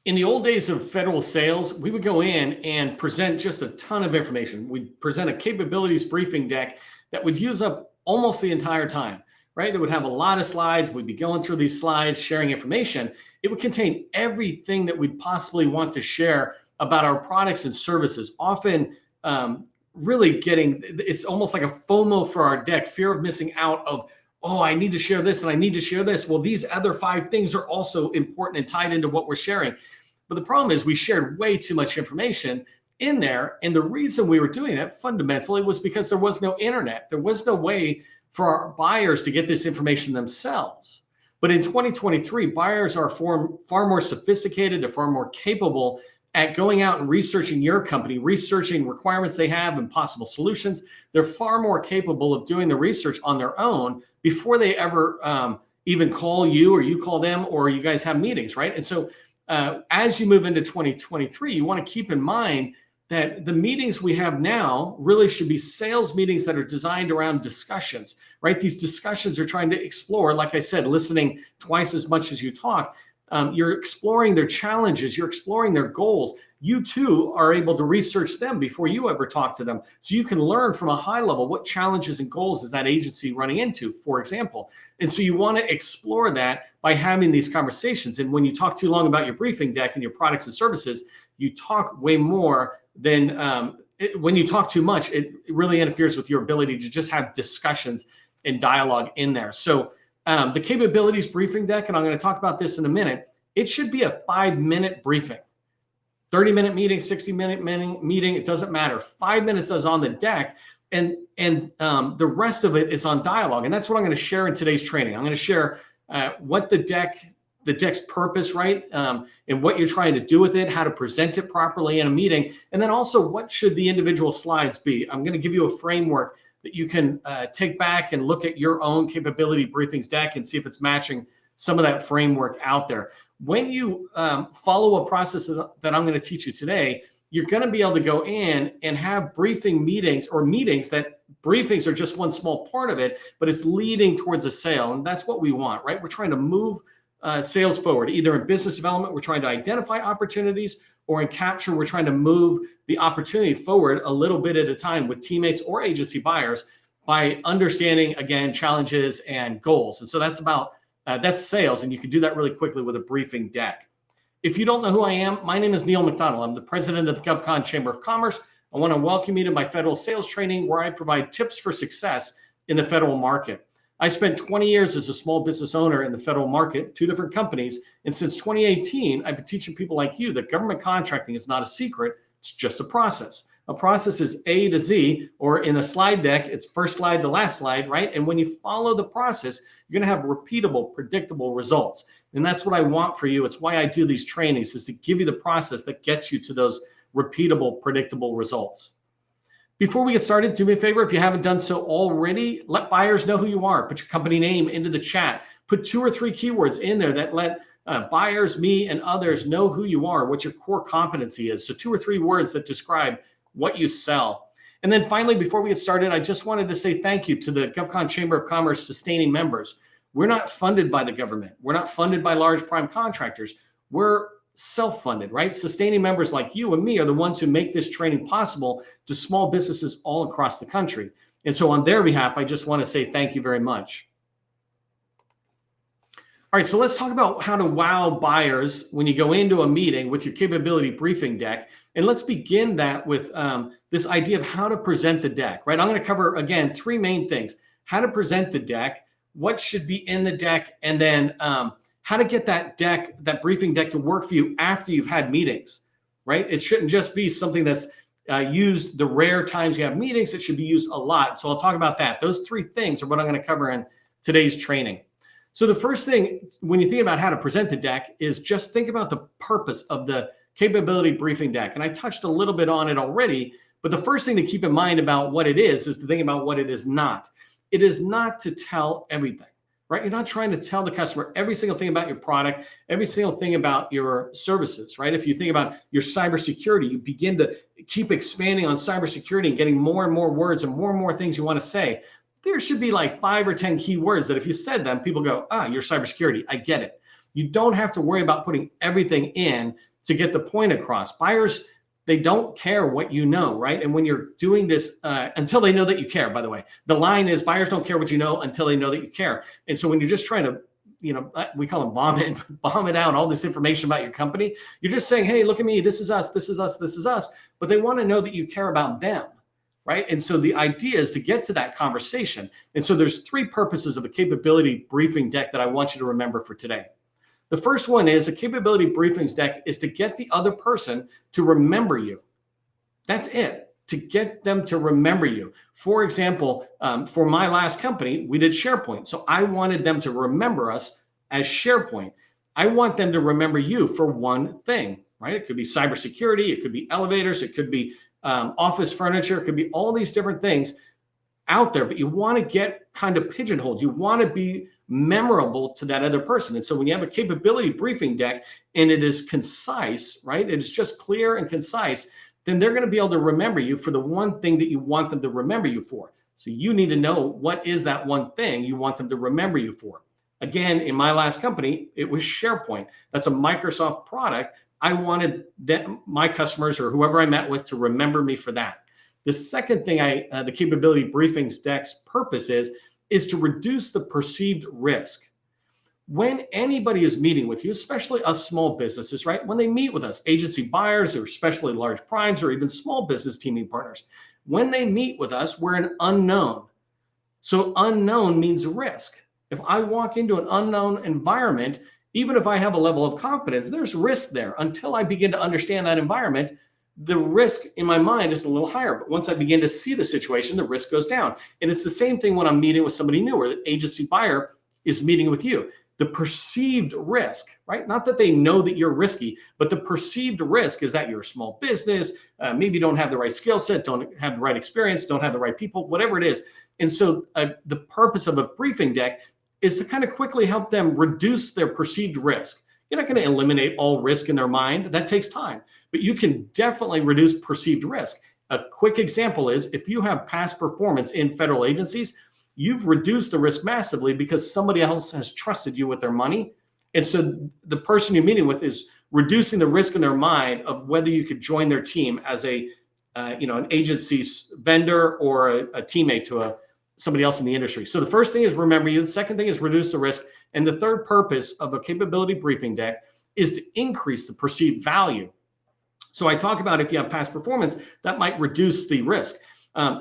In the old days of federal sales, we would go in and present just a ton of information. We'd present a capabilities briefing deck that would use up almost the entire time, right? It would have a lot of slides. We'd be going through these slides, sharing information. It would contain everything that we'd possibly want to share about our products and services, often really it's almost like a FOMO for our deck, fear of missing out of, oh, I need to share this and I need to share this. Well, these other 5 things are also important and tied into what we're sharing. But the problem is we shared way too much information in there. And the reason we were doing that fundamentally was because there was no internet. There was no way for our buyers to get this information themselves. But in 2023, buyers are far more sophisticated. They're far more capable at going out and researching your company, researching requirements they have and possible solutions. They're far more capable of doing the research on their own before they ever even call you or you call them or you guys have meetings, right? And so as you move into 2023, you want to keep in mind that the meetings we have now really should be sales meetings that are designed around discussions, right? These discussions are trying to explore, like I said, listening twice as much as you talk. You're exploring their challenges. You're exploring their goals. You too are able to research them before you ever talk to them. So you can learn from a high level what challenges and goals is that agency running into, for example. And so you want to explore that by having these conversations. And when you talk too long about your briefing deck and your products and services, you talk way more than when you talk too much, it really interferes with your ability to just have discussions and dialogue in there. So the capabilities briefing deck, and I'm going to talk about this in a minute, it should be a 5-minute briefing. 30-minute meeting, 60-minute meeting, it doesn't matter. 5 minutes is on the deck, and the rest of it is on dialogue. And that's what I'm going to share in today's training. I'm going to share what the deck's purpose, right? And what you're trying to do with it, how to present it properly in a meeting, and then also what should the individual slides be. I'm going to give you a framework that you can take back and look at your own capability briefings deck and see if it's matching some of that framework out there. When you follow a process that I'm going to teach you today, you're going to be able to go in and have briefing meetings or meetings that briefings are just one small part of it, but it's leading towards a sale. And that's what we want, right? We're trying to move sales forward. Either in business development, we're trying to identify opportunities, or in capture, we're trying to move the opportunity forward a little bit at a time with teammates or agency buyers by understanding, again, challenges and goals. And so that's sales. And you can do that really quickly with a briefing deck. If you don't know who I am, my name is Neil McDonnell. I'm the president of the GovCon Chamber of Commerce. I want to welcome you to my federal sales training, where I provide tips for success in the federal market. I spent 20 years as a small business owner in the federal market, 2 different companies. And since 2018, I've been teaching people like you that government contracting is not a secret. It's just a process. A process is A to Z, or in a slide deck, it's first slide to last slide, right? And when you follow the process, you're going to have repeatable, predictable results. And that's what I want for you. It's why I do these trainings, is to give you the process that gets you to those repeatable, predictable results. Before we get started, do me a favor, if you haven't done so already, let buyers know who you are. Put your company name into the chat. Put 2 or 3 keywords in there that let buyers, me, and others know who you are, what your core competency is. So 2 or 3 words that describe what you sell. And then finally, before we get started, I just wanted to say thank you to the GovCon Chamber of Commerce sustaining members. We're not funded by the government. We're not funded by large prime contractors. We're self-funded, right? Sustaining members like you and me are the ones who make this training possible to small businesses all across the country. And so on their behalf, I just want to say thank you very much. All right, so let's talk about how to wow buyers when you go into a meeting with your capability briefing deck. And let's begin that with this idea of how to present the deck, right? I'm going to cover, again, 3 main things: how to present the deck, what should be in the deck, and then how to get that briefing deck to work for you after you've had meetings, right? It shouldn't just be something that's used the rare times you have meetings. It should be used a lot. So I'll talk about that. Those 3 things are what I'm going to cover in today's training. So the first thing, when you think about how to present the deck, is just think about the purpose of the capability briefing deck. And I touched a little bit on it already, but the first thing to keep in mind about what it is to think about what it is not. It is not to tell everything. Right? You're not trying to tell the customer every single thing about your product, every single thing about your services, right? If you think about your cybersecurity, you begin to keep expanding on cybersecurity and getting more and more words and more things you want to say. There should be like 5 or 10 key words that if you said them, people go, you're cybersecurity. I get it. You don't have to worry about putting everything in. to get the point across. Buyers, they don't care what you know, right? And when you're doing this, until they know that you care, by the way, the line is buyers don't care what you know until they know that you care. And so when you're just trying to, we call them bomb it out, all this information about your company, you're just saying, hey, look at me, this is us, this is us, this is us. But they want to know that you care about them, right? And so the idea is to get to that conversation. And so there's 3 purposes of a capability briefing deck that I want you to remember for today. The first one is a capability briefings deck is to get the other person to remember you. That's it, to get them to remember you. For example, for my last company, we did SharePoint. So I wanted them to remember us as SharePoint. I want them to remember you for one thing, right? It could be cybersecurity, it could be elevators, it could be office furniture, it could be all these different things out there, but you want to get kind of pigeonholed. You want to be memorable to that other person. And so when you have a capability briefing deck and it is concise, right? It is just clear and concise, then they're going to be able to remember you for the one thing that you want them to remember you for. So you need to know what is that one thing you want them to remember you for. Again, in my last company, it was SharePoint. That's a Microsoft product. I wanted my customers or whoever I met with to remember me for that. The second thing the capability briefings deck's purpose is to reduce the perceived risk. When anybody is meeting with you, especially us small businesses, right? When they meet with us, agency buyers or especially large primes or even small business teaming partners, when they meet with us, we're an unknown. So unknown means risk. If I walk into an unknown environment, even if I have a level of confidence, there's risk there. Until I begin to understand that environment, the risk in my mind is a little higher. But once I begin to see the situation, the risk goes down. And it's the same thing when I'm meeting with somebody new or the agency buyer is meeting with you. The perceived risk, right? Not that they know that you're risky, but the perceived risk is that you're a small business, maybe you don't have the right skill set, don't have the right experience, don't have the right people, whatever it is. And so the purpose of a briefing deck is to kind of quickly help them reduce their perceived risk. You're not going to eliminate all risk in their mind. That takes time, but you can definitely reduce perceived risk. A quick example is if you have past performance in federal agencies, you've reduced the risk massively because somebody else has trusted you with their money. And so the person you're meeting with is reducing the risk in their mind of whether you could join their team as an agency vendor or a teammate to somebody else in the industry. So the first thing is remember you. The second thing is reduce the risk. And the third purpose of a capability briefing deck is to increase the perceived value. So I talk about if you have past performance, that might reduce the risk.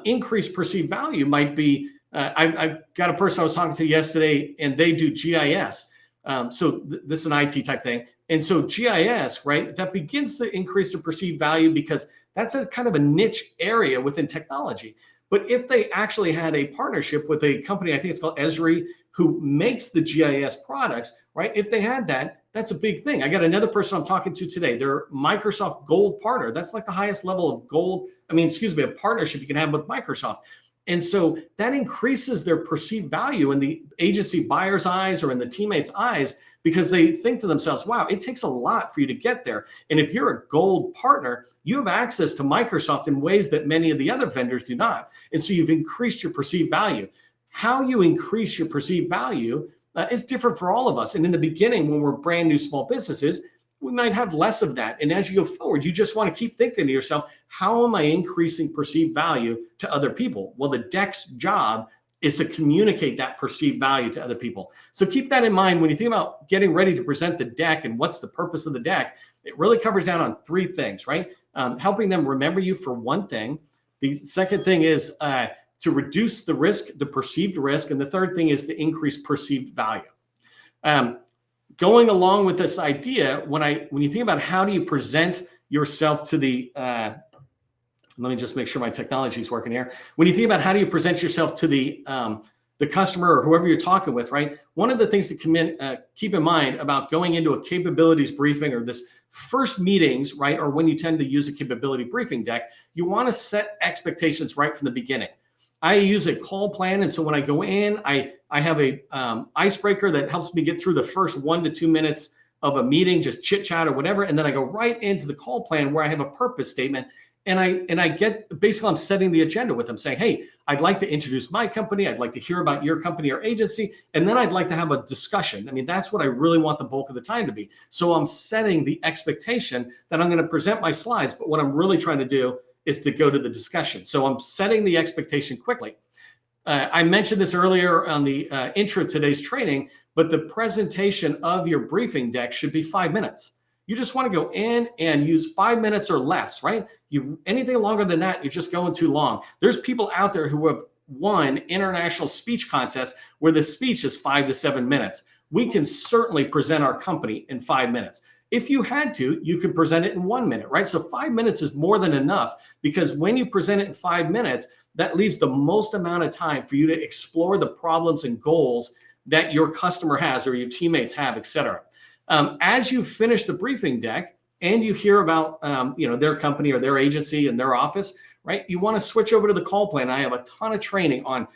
Increased perceived value might be, I've got a person I was talking to yesterday and they do GIS. This is an IT type thing. And so GIS, right, that begins to increase the perceived value because that's a kind of a niche area within technology. But if they actually had a partnership with a company, I think it's called Esri, who makes the GIS products, right? If they had that, that's a big thing. I got another person I'm talking to today. They're Microsoft Gold partner. That's like the highest level of a partnership you can have with Microsoft. And so that increases their perceived value in the agency buyer's eyes or in the teammates' eyes because they think to themselves, wow, it takes a lot for you to get there. And if you're a gold partner, you have access to Microsoft in ways that many of the other vendors do not. And so you've increased your perceived value. How you increase your perceived value is different for all of us. And in the beginning, when we're brand new small businesses, we might have less of that. And as you go forward, you just want to keep thinking to yourself, how am I increasing perceived value to other people? Well, the deck's job is to communicate that perceived value to other people. So keep that in mind when you think about getting ready to present the deck and what's the purpose of the deck. It really covers down on 3 things, right? Helping them remember you for one thing. The second thing is to reduce the risk, the perceived risk. And the third thing is to increase perceived value. Going along with this idea, when you think about how do you present yourself to the, let me just make sure my technology is working here. When you think about how do you present yourself to the customer or whoever you're talking with, right? One of the things to keep in mind about going into a capabilities briefing or this first meetings, right? Or when you tend to use a capability briefing deck, you want to set expectations right from the beginning. I use a call plan. And so when I go in, I have a icebreaker that helps me get through the first 1 to 2 minutes of a meeting, just chit chat or whatever. And then I go right into the call plan where I have a purpose statement. I get, basically I'm setting the agenda with them saying, hey, I'd like to introduce my company. I'd like to hear about your company or agency. And then I'd like to have a discussion. I mean, that's what I really want the bulk of the time to be. So I'm setting the expectation that I'm going to present my slides, but what I'm really trying to do is to go to the discussion. So I'm setting the expectation quickly. I mentioned this earlier on the intro to today's training, but the presentation of your briefing deck should be 5 minutes. You just want to go in and use 5 minutes or less, right? Anything longer than that, you're just going too long. There's people out there who have won international speech contests where the speech is 5 to 7 minutes. We can certainly present our company in 5 minutes. If you had to, you could present it in 1 minute, right? So 5 minutes is more than enough, because when you present it in 5 minutes, that leaves the most amount of time for you to explore the problems and goals that your customer has or your teammates have, et cetera. As you finish the briefing deck and you hear about their company or their agency and their office, right? You want to switch over to the call plan. I have a ton of training on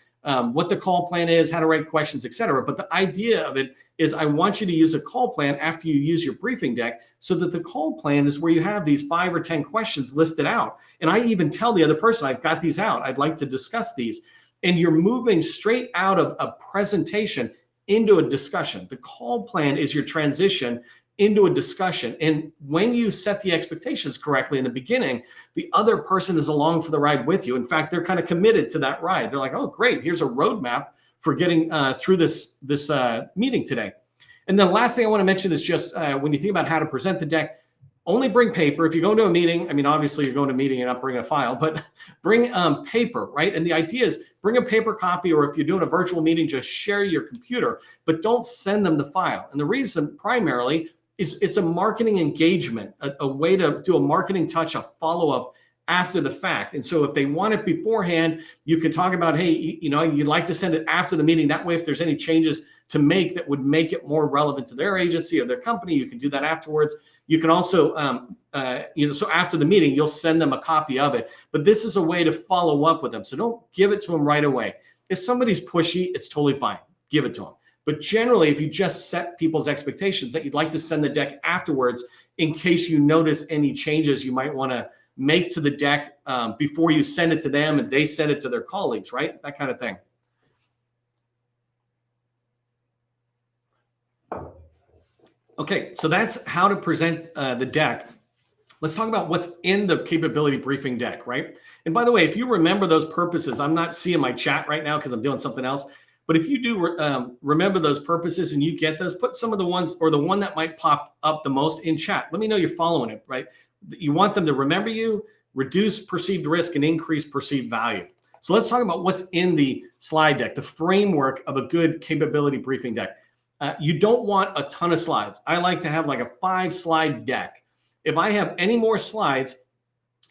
what the call plan is, how to write questions, et cetera. But the idea of it is I want you to use a call plan after you use your briefing deck, so that the call plan is where you have these 5 or 10 questions listed out. And I even tell the other person, I've got these out. I'd like to discuss these. And you're moving straight out of a presentation into a discussion. The call plan is your transition into a discussion. And when you set the expectations correctly in the beginning, the other person is along for the ride with you. In fact, they're kind of committed to that ride. They're like, oh, great, here's a roadmap for getting through this meeting today. And the last thing I want to mention is just when you think about how to present the deck, only bring paper. If you go to a meeting, I mean, obviously you're going to a meeting and not bringing a file, but bring paper, right? And the idea is bring a paper copy, or if you're doing a virtual meeting, just share your computer, but don't send them the file. And the reason primarily is it's a marketing engagement, a way to do a marketing touch, a follow-up after the fact. And so if they want it beforehand, you can talk about, hey, you'd like to send it after the meeting. That way, if there's any changes to make that would make it more relevant to their agency or their company, you can do that afterwards. You can also, so after the meeting, you'll send them a copy of it. But this is a way to follow up with them. So don't give it to them right away. If somebody's pushy, it's totally fine. Give it to them. But generally, if you just set people's expectations that you'd like to send the deck afterwards, in case you notice any changes you might want to make to the deck before you send it to them and they send it to their colleagues, right? That kind of thing. Okay, so that's how to present the deck. Let's talk about what's in the capability briefing deck, right? And by the way, if you remember those purposes, I'm not seeing my chat right now because I'm doing something else. But if you do remember those purposes and you get those, put some of the ones or the one that might pop up the most in chat. Let me know you're following it, right? You want them to remember you, reduce perceived risk, and increase perceived value. So let's talk about what's in the slide deck, the framework of a good capability briefing deck. You don't want a ton of slides. I like to have like a 5-slide deck. If I have any more slides,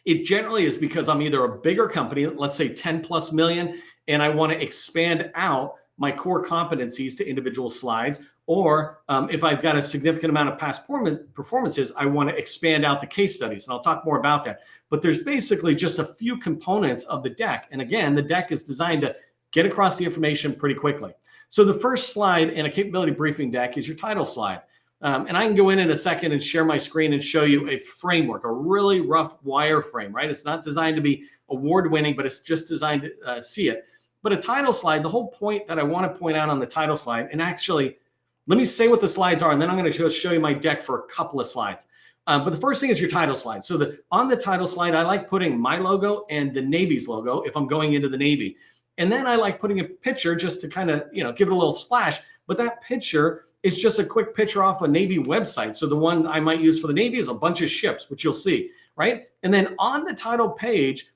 it generally is because I'm either a bigger company, let's say 10 plus million, and I want to expand out my core competencies to individual slides, or if I've got a significant amount of past performances, I want to expand out the case studies, and I'll talk more about that. But there's basically just a few components of the deck. And again, the deck is designed to get across the information pretty quickly. So the first slide in a capability briefing deck is your title slide. And I can go in a second and share my screen and show you a framework, a really rough wireframe, right? It's not designed to be award-winning, but it's just designed to see it. But a title slide, the whole point that I want to point out on the title slide, and actually, let me say what the slides are, and then I'm going to show you my deck for a couple of slides. But the first thing is your title slide. So on the title slide, I like putting my logo and the Navy's logo if I'm going into the Navy. And then I like putting a picture just to kind of, give it a little splash. But that picture is just a quick picture off a Navy website. So the one I might use for the Navy is a bunch of ships, which you'll see, right? And then on the title page,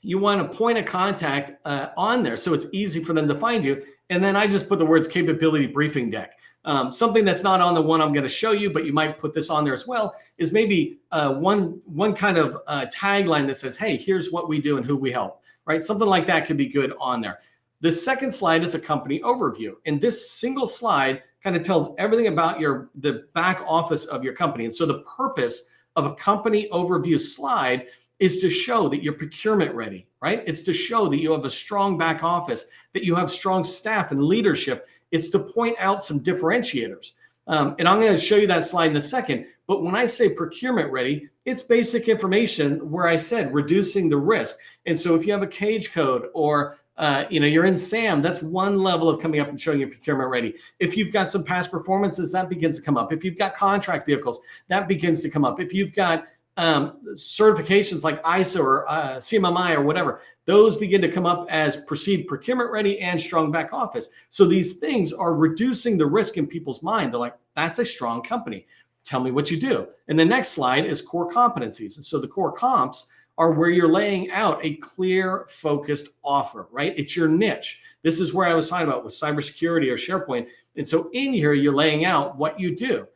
you want to point a contact on there so it's easy for them to find you. And then I just put the words capability briefing deck. Something that's not on the one I'm going to show you, but you might put this on there as well, is maybe one kind of tagline that says, hey, here's what we do and who we help, right? Something like that could be good on there. The second slide is a company overview. And this single slide kind of tells everything about the back office of your company. And so the purpose of a company overview slide is to show that you're procurement ready, right? It's to show that you have a strong back office, that you have strong staff and leadership. It's to point out some differentiators. And I'm going to show you that slide in a second. But when I say procurement ready, it's basic information where I said reducing the risk. And so if you have a cage code or you're in SAM, that's one level of coming up and showing you procurement ready. If you've got some past performances, that begins to come up. If you've got contract vehicles, that begins to come up. If you've got certifications like ISO or CMMI or whatever, those begin to come up as perceived procurement ready and strong back office. So these things are reducing the risk in people's mind. They're like, that's a strong company. Tell me what you do. And the next slide is core competencies. And so the core comps are where you're laying out a clear, focused offer, right? It's your niche. This is where I was talking about with cybersecurity or SharePoint. And so in here, you're laying out what you do.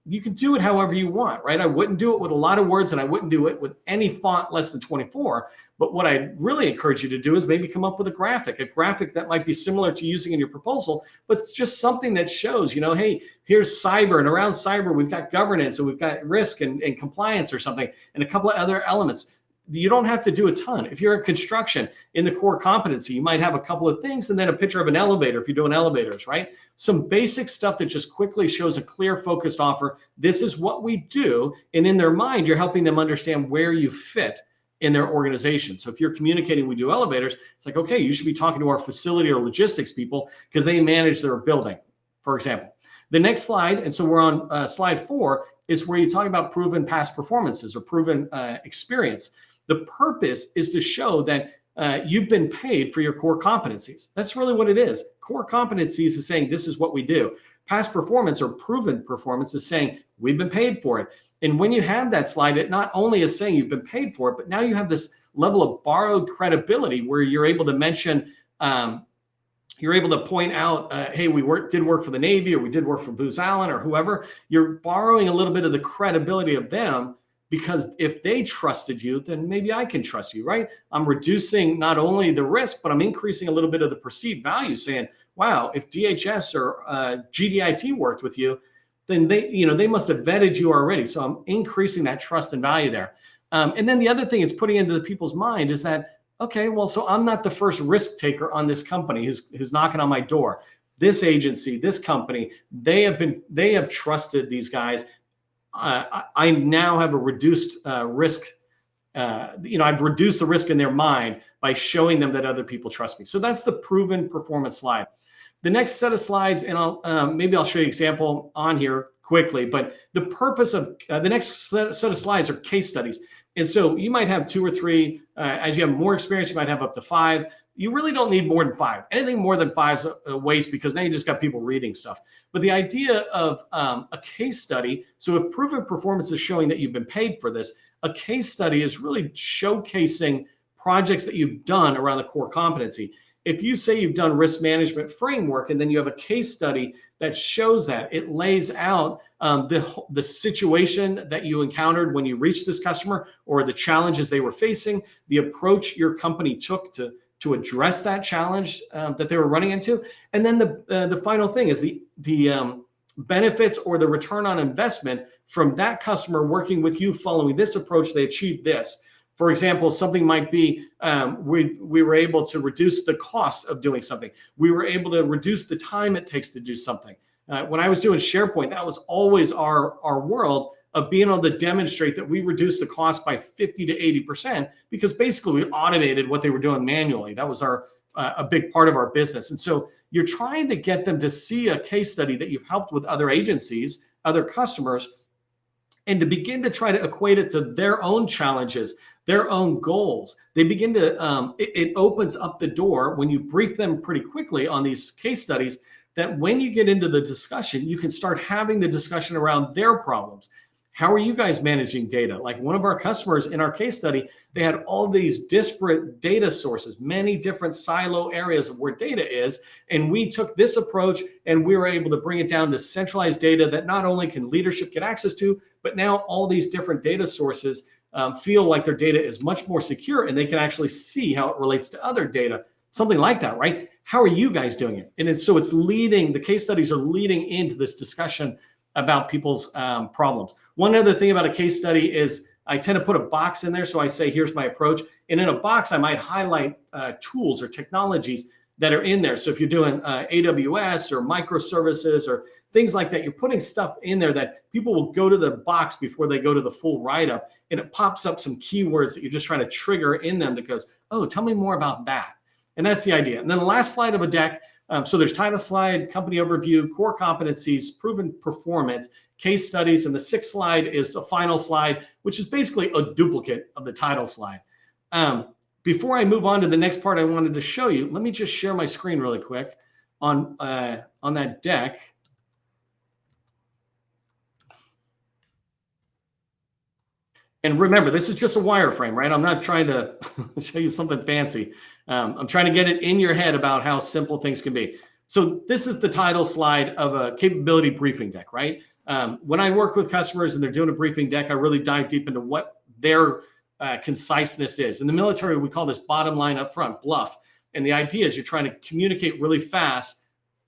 You can do it however you want, right? I wouldn't do it with a lot of words, and I wouldn't do it with any font less than 24. But what I really encourage you to do is maybe come up with a graphic that might be similar to using in your proposal, but it's just something that shows, hey, here's cyber, and around cyber, we've got governance, and we've got risk and compliance or something, and a couple of other elements. You don't have to do a ton. If you're in construction, in the core competency, you might have a couple of things and then a picture of an elevator if you're doing elevators, right? Some basic stuff that just quickly shows a clear, focused offer. This is what we do. And in their mind, you're helping them understand where you fit in their organization. So if you're communicating, we do elevators, it's like, okay, you should be talking to our facility or logistics people because they manage their building, for example. The next slide, and so we're on slide 4, is where you talk about proven past performances or proven experience. The purpose is to show that you've been paid for your core competencies. That's really what it is. Core competencies is saying this is what we do. Past performance or proven performance is saying we've been paid for it. And when you have that slide, it not only is saying you've been paid for it, but now you have this level of borrowed credibility where you're able to mention, you're able to point out, hey, we did work for the Navy, or we did work for Booz Allen or whoever. You're borrowing a little bit of the credibility of them. Because if they trusted you, then maybe I can trust you, right? I'm reducing not only the risk, but I'm increasing a little bit of the perceived value, saying, wow, if DHS or GDIT worked with you, then they must have vetted you already. So I'm increasing that trust and value there. And then the other thing it's putting into the people's mind is that, okay, well, so I'm not the first risk taker on this company who's knocking on my door. This agency, this company, they have trusted these guys. I now have a reduced risk. I've reduced the risk in their mind by showing them that other people trust me. So that's the proven performance slide. The next set of slides, and maybe I'll show you an example on here quickly, but the purpose of the next set of slides are case studies. And so you might have 2 or 3, as you have more experience, you might have up to 5. You really don't need more than 5. Anything more than 5 is a waste because now you just got people reading stuff. But the idea of a case study, so if proven performance is showing that you've been paid for this, a case study is really showcasing projects that you've done around the core competency. If you say you've done risk management framework and then you have a case study that shows that, it lays out the situation that you encountered when you reached this customer or the challenges they were facing, the approach your company took to address that challenge that they were running into. And then the final thing is the benefits or the return on investment from that customer working with you following this approach, they achieved this. For example, something might be we were able to reduce the cost of doing something. We were able to reduce the time it takes to do something. When I was doing SharePoint, that was always our world of being able to demonstrate that we reduced the cost by 50 to 80% because basically we automated what they were doing manually. That was a big part of our business. And so you're trying to get them to see a case study that you've helped with other agencies, other customers, and to begin to try to equate it to their own challenges, their own goals. They begin to, it opens up the door when you brief them pretty quickly on these case studies that when you get into the discussion, you can start having the discussion around their problems. How are you guys managing data? Like one of our customers in our case study, they had all these disparate data sources, many different silo areas of where data is. And we took this approach and we were able to bring it down to centralized data that not only can leadership get access to, but now all these different data sources feel like their data is much more secure and they can actually see how it relates to other data, something like that, right? How are you guys doing it? And so it's leading, the case studies are leading into this discussion about people's problems. One other thing about a case study is I tend to put a box in there. So I say, here's my approach. And in a box, I might highlight tools or technologies that are in there. So if you're doing AWS or microservices or things like that, you're putting stuff in there that people will go to the box before they go to the full write-up, and it pops up some keywords that you're just trying to trigger in them that goes, oh, tell me more about that. And that's the idea. And then the last slide of a deck, so there's title slide, company overview, core competencies, proven performance, case studies, and the sixth slide is the final slide, which is basically a duplicate of the title slide. Before I move on to the next part I wanted to show you, let me just share my screen really quick on that deck. And remember, this is just a wireframe, right? I'm not trying to show you something fancy. I'm trying to get it in your head about how simple things can be. So this is the title slide of a capability briefing deck, right? When I work with customers and they're doing a briefing deck, I really dive deep into what their conciseness is. In the military, we call this bottom line up front, bluff. And the idea is you're trying to communicate really fast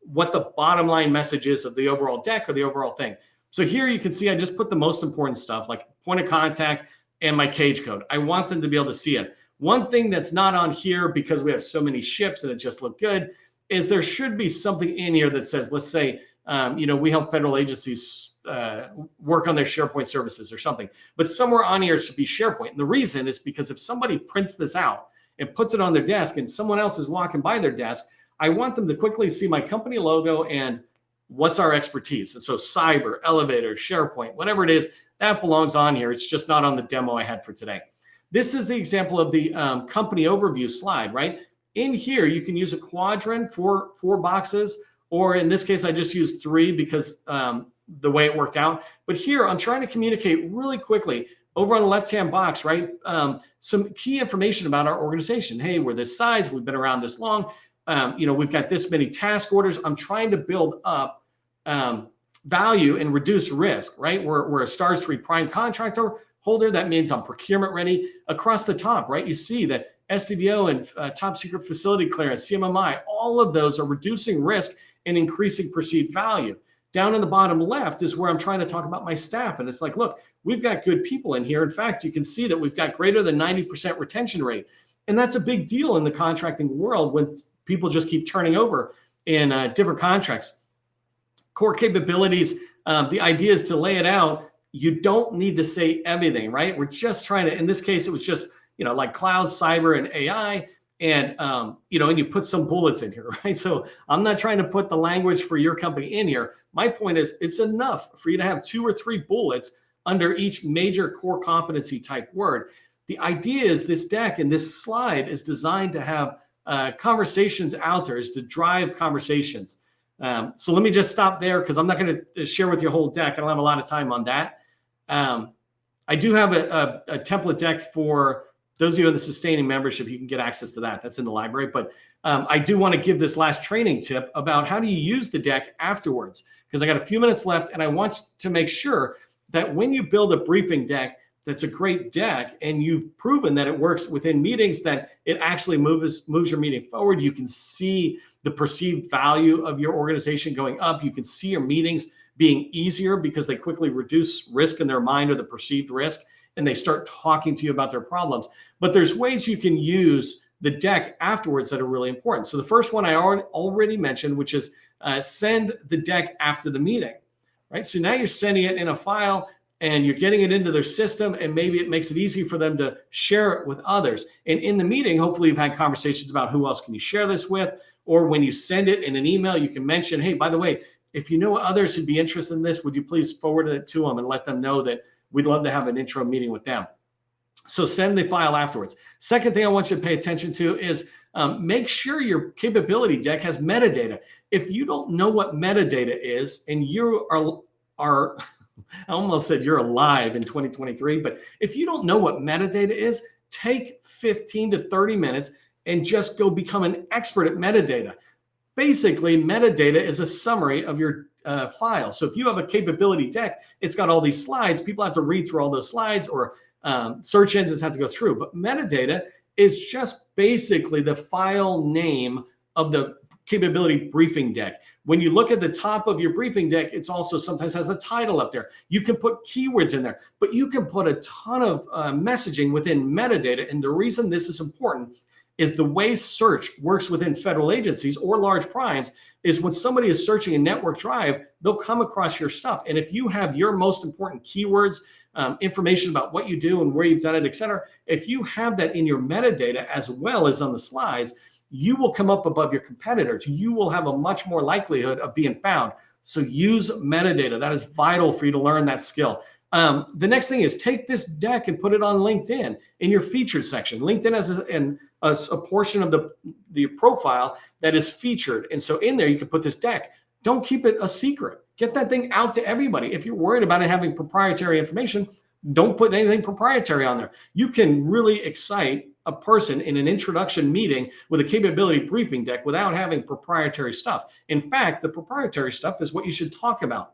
what the bottom line message is of the overall deck or the overall thing. So here you can see I just put the most important stuff like point of contact and my cage code. I want them to be able to see it. One thing that's not on here because we have so many ships and it just looked good is there should be something in here that says, let's say, we help federal agencies work on their SharePoint services or something. But somewhere on here should be SharePoint. And the reason is because if somebody prints this out and puts it on their desk and someone else is walking by their desk, I want them to quickly see my company logo and what's our expertise. And so cyber, elevator, SharePoint, whatever it is, that belongs on here. It's just not on the demo I had for today. This is the example of the company overview slide, right? In here, you can use a quadrant for 4 boxes, or in this case, I just used 3 because the way it worked out. But here, I'm trying to communicate really quickly over on the left-hand box, right? Some key information about our organization. Hey, we're this size. We've been around this long. We've got this many task orders. I'm trying to build up value and reduce risk, right? We're a Stars 3 prime contractor holder. That means I'm procurement ready. Across the top, right? You see that SDVO and top secret facility clearance, CMMI, all of those are reducing risk and increasing perceived value. Down in the bottom left is where I'm trying to talk about my staff. And it's like, look, we've got good people in here. In fact, you can see that we've got greater than 90% retention rate. And that's a big deal in the contracting world when people just keep turning over in different contracts. Core capabilities, the idea is to lay it out. You don't need to say everything, right? We're just trying to, in this case, it was just, like cloud, cyber, and AI. And, and you put some bullets in here, right? So I'm not trying to put the language for your company in here. My point is it's enough for you to have 2 or 3 bullets under each major core competency type word. The idea is this deck and this slide is designed to have conversations out there, is to drive conversations. So let me just stop there because I'm not going to share with you a whole deck. I don't have a lot of time on that. I do have a template deck for those of you in the sustaining membership. You can get access to that. That's in the library. But I do want to give this last training tip about how do you use the deck afterwards, because I got a few minutes left and I want to make sure that when you build a briefing deck, that's a great deck and you've proven that it works within meetings, that it actually moves your meeting forward. You can see the perceived value of your organization going up. You can see your meetings being easier because they quickly reduce risk in their mind or the perceived risk, and they start talking to you about their problems. But there's ways you can use the deck afterwards that are really important. So the first one I already mentioned, which is send the deck after the meeting, right? So now you're sending it in a file and you're getting it into their system, and maybe it makes it easy for them to share it with others. And in the meeting, hopefully you've had conversations about who else can you share this with, or when you send it in an email, you can mention, hey, by the way, if you know others who'd be interested in this, would you please forward it to them and let them know that we'd love to have an intro meeting with them. So send the file afterwards. Second thing I want you to pay attention to is make sure your capability deck has metadata. If you don't know what metadata is and you are I almost said you're alive in 2023, but if you don't know what metadata is, take 15 to 30 minutes and just go become an expert at metadata. Basically, metadata is a summary of your file. So if you have a capability deck, it's got all these slides. People have to read through all those slides, or search engines have to go through. But metadata is just basically the file name of the capability briefing deck. When you look at the top of your briefing deck, it's also sometimes has a title up there. You can put keywords in there, but you can put a ton of messaging within metadata. And the reason this is important is the way search works within federal agencies or large primes is when somebody is searching a network drive, they'll come across your stuff. And if you have your most important keywords, information about what you do and where you've done it, et cetera, if you have that in your metadata as well as on the slides, you will come up above your competitors. You will have a much more likelihood of being found. So use metadata. That is vital for you to learn that skill. The next thing is take this deck and put it on LinkedIn in your featured section. LinkedIn has a portion of the profile that is featured. And so in there, you can put this deck. Don't keep it a secret. Get that thing out to everybody. If you're worried about it having proprietary information, don't put anything proprietary on there. You can really excite a person in an introduction meeting with a capability briefing deck without having proprietary stuff. In fact, the proprietary stuff is what you should talk about.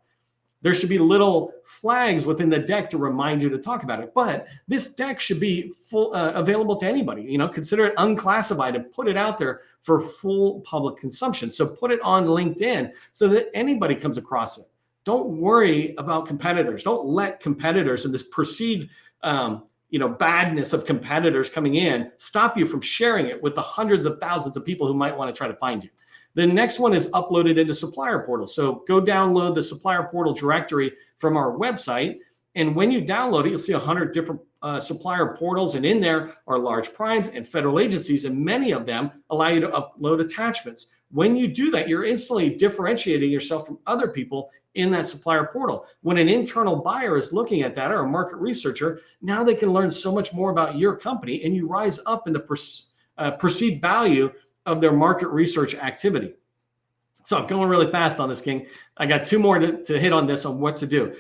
There should be little flags within the deck to remind you to talk about it. But this deck should be available to anybody. Consider it unclassified and put it out there for full public consumption. So put it on LinkedIn so that anybody comes across it. Don't worry about competitors. Don't let competitors and this perceived badness of competitors coming in stop you from sharing it with the hundreds of thousands of people who might want to try to find you. The next one is uploaded into supplier portal. So go download the supplier portal directory from our website. And when you download it, you'll see 100 different supplier portals. And in there are large primes and federal agencies. And many of them allow you to upload attachments. When you do that, you're instantly differentiating yourself from other people in that supplier portal. When an internal buyer is looking at that or a market researcher, now they can learn so much more about your company and you rise up in the perceived value of their market research activity. So I'm going really fast on this, King. I got two more to hit on this on what to do.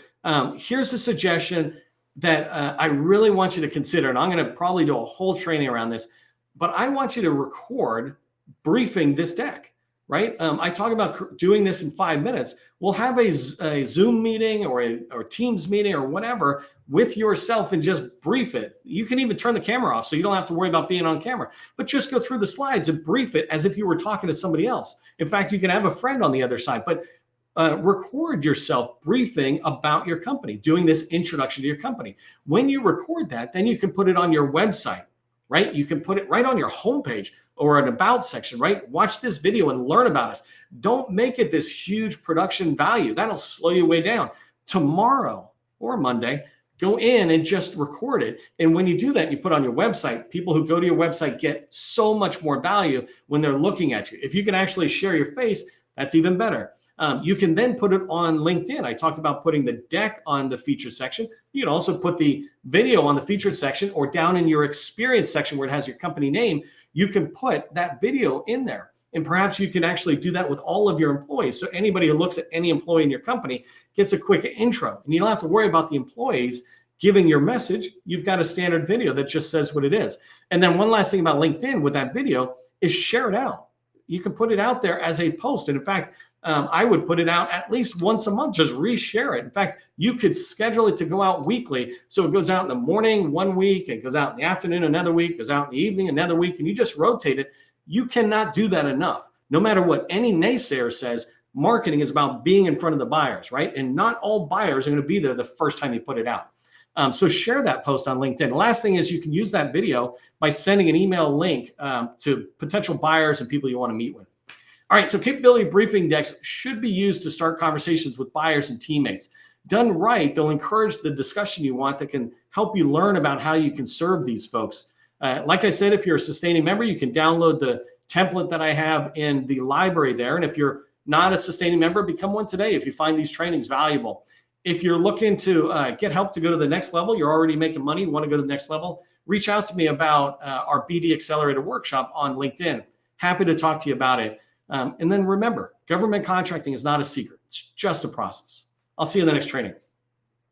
Here's a suggestion that I really want you to consider, and I'm going to probably do a whole training around this, but I want you to record briefing this deck, right? I talk about doing this in 5 minutes. We'll have a Zoom meeting or Teams meeting or whatever with yourself and just brief it. You can even turn the camera off so you don't have to worry about being on camera, but just go through the slides and brief it as if you were talking to somebody else. In fact, you can have a friend on the other side, but record yourself briefing about your company, doing this introduction to your company. When you record that, then you can put it on your website, right? You can put it right on your homepage or an about section, right? Watch this video and learn about us. Don't make it this huge production value. That'll slow you way down. Tomorrow or Monday, go in and just record it. And when you do that, you put on your website, people who go to your website get so much more value when they're looking at you. If you can actually share your face, that's even better. You can then put it on LinkedIn. I talked about putting the deck on the featured section. You can also put the video on the featured section or down in your experience section where it has your company name. You can put that video in there. And perhaps you can actually do that with all of your employees. So anybody who looks at any employee in your company gets a quick intro. And you don't have to worry about the employees giving your message. You've got a standard video that just says what it is. And then one last thing about LinkedIn with that video is share it out. You can put it out there as a post. And in fact, I would put it out at least once a month, just reshare it. In fact, you could schedule it to go out weekly. So it goes out in the morning 1 week, it goes out in the afternoon another week, goes out in the evening another week, and you just rotate it. You cannot do that enough. No matter what any naysayer says, marketing is about being in front of the buyers, right? And not all buyers are going to be there the first time you put it out. So share that post on LinkedIn. The last thing is you can use that video by sending an email link to potential buyers and people you want to meet with. All right, so capability briefing decks should be used to start conversations with buyers and teammates. Done right, they'll encourage the discussion you want that can help you learn about how you can serve these folks. Like I said, if you're a sustaining member, you can download the template that I have in the library there. And if you're not a sustaining member, become one today if you find these trainings valuable. If you're looking to get help to go to the next level, you're already making money, you want to go to the next level, reach out to me about our BD Accelerator workshop on LinkedIn. Happy to talk to you about it. And then remember, government contracting is not a secret. It's just a process. I'll see you in the next training.